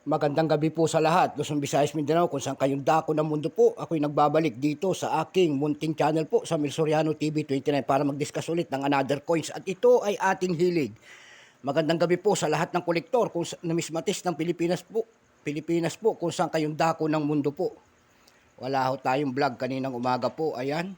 Magandang gabi po sa lahat, Luzon, Visayas, Mindanao, kung saan kayong dako ng mundo po. Ako'y nagbabalik dito sa aking munting channel po sa Mil Soriano TV 29 para mag-discuss ulit ng another coins. At ito ay ating hilig. Magandang gabi po sa lahat ng kolektor, kung numismatis ng Pilipinas po, kung saan kayong dako ng mundo po. Wala ho tayong vlog kaninang umaga po, ayan.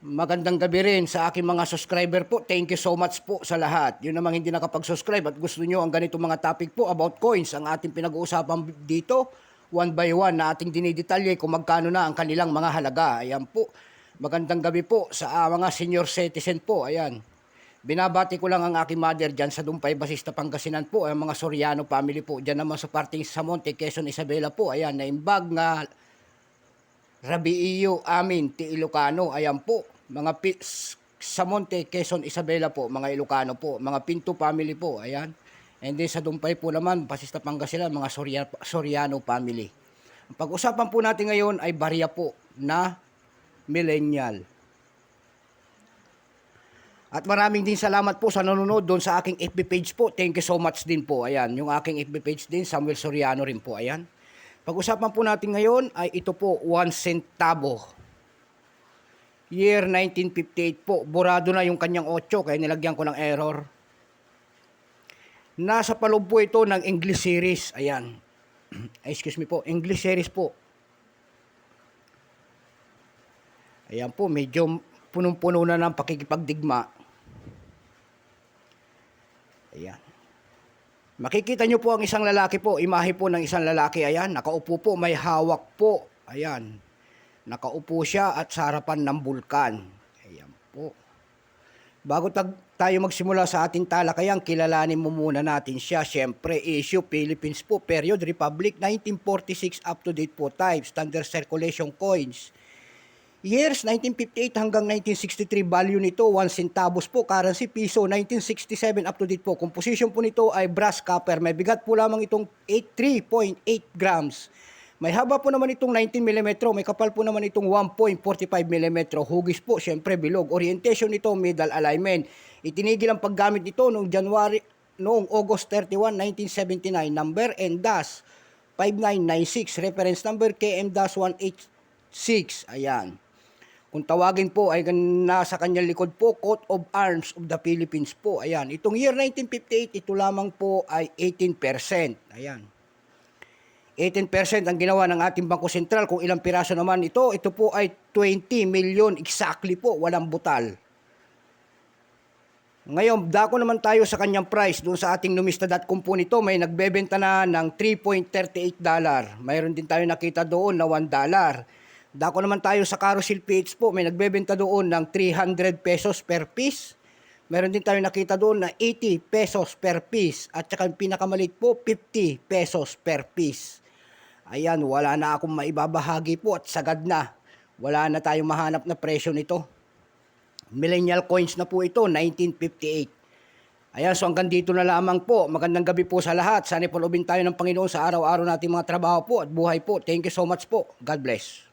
Magandang gabi rin sa aking mga subscriber po. Thank you so much po sa lahat. Yun namang hindi nakapag-subscribe at gusto nyo ang ganitong mga topic po about coins, ang ating pinag-uusapan dito, one by one na ating dinidetalye kung magkano na ang kanilang mga halaga. Ayan po. Magandang gabi po sa mga senior citizen po. Ayan. Binabati ko lang ang aking mother dyan sa Dumpay, Basista, Pangasinan po. Ang mga Soriano family po. Dyan naman sa parting Samonte, Quezon, Isabela po. Ayan, naimbag nga Rabiiyo, Amin, ti Ilocano. Ayan po. Mga Samonte, Quezon, Isabela po, mga Ilocano po, mga Pinto family po, ayan. And then sa Dumpay po naman, Basista, Pangasinan, mga Soriano family. Ang pag-usapan po natin ngayon ay barya po na millennial. At maraming din salamat po sa nanonood doon sa aking FB page po. Thank you so much din po, ayan. Yung aking FB page din, Samuel Soriano rin po, ayan. Pag-usapan po natin ngayon ay ito po, 1 centavo. Year 1958 po. Borado na yung kanyang 8 kaya nilagyan ko ng error. Nasa paloob po ito ng English series. Ayan. Excuse me po. English series po. Ayan po. Medyo punong-puno na ng pakikipagdigma. Ayan. Makikita nyo po ang isang lalaki po. Imahe po ng isang lalaki. Ayan. Nakaupo po. May hawak po. Ayan. Nakaupo siya at sa harapan ng bulkan. Ayan po. Bago tayo magsimula sa ating talakayan, kilalanin mo muna natin siya. Siyempre, issue Philippines po, period, Republic, 1946 up to date po, type, standard circulation coins. Years, 1958 hanggang 1963, value nito, 1 centavos po, currency, piso, 1967 up to date po. Composition po nito ay brass copper. May bigat po lamang itong 3.8 grams. May haba po naman itong 19 mm, may kapal po naman itong 1.45 mm. Hugis po, syempre bilog. Orientation nito, middle alignment. Itinigil ang paggamit nito noong August 31, 1979. Number NDAS 5996. Reference number KM-186. Ayan. Kung tawagin po ay nasa kanyang likod po, Coat of Arms of the Philippines po. Ayan. Itong year 1958, ito lamang po ay 18%. Ayan. 18% ang ginawa ng ating Bangko Sentral. Kung ilang piraso naman ito po ay 20 million exactly po, walang butal. Ngayon, dako naman tayo sa kanyang price. Doon sa ating numista.com po nito, may nagbebenta na ng $3.38. Mayroon din tayo nakita doon na $1. Dako naman tayo sa Carousel PH po, may nagbebenta doon ng 300 pesos per piece. Meron din tayo nakita doon na 80 pesos per piece. At saka yung pinakamalit po, 50 pesos per piece. Ayan, wala na akong maibabahagi po at sagad na. Wala na tayong mahanap na presyo nito. Millennial coins na po ito, 1958. Ayan, so hanggang dito na lamang po. Magandang gabi po sa lahat. Sana paloobin tayo ng Panginoon sa araw-araw nating mga trabaho po at buhay po. Thank you so much po. God bless.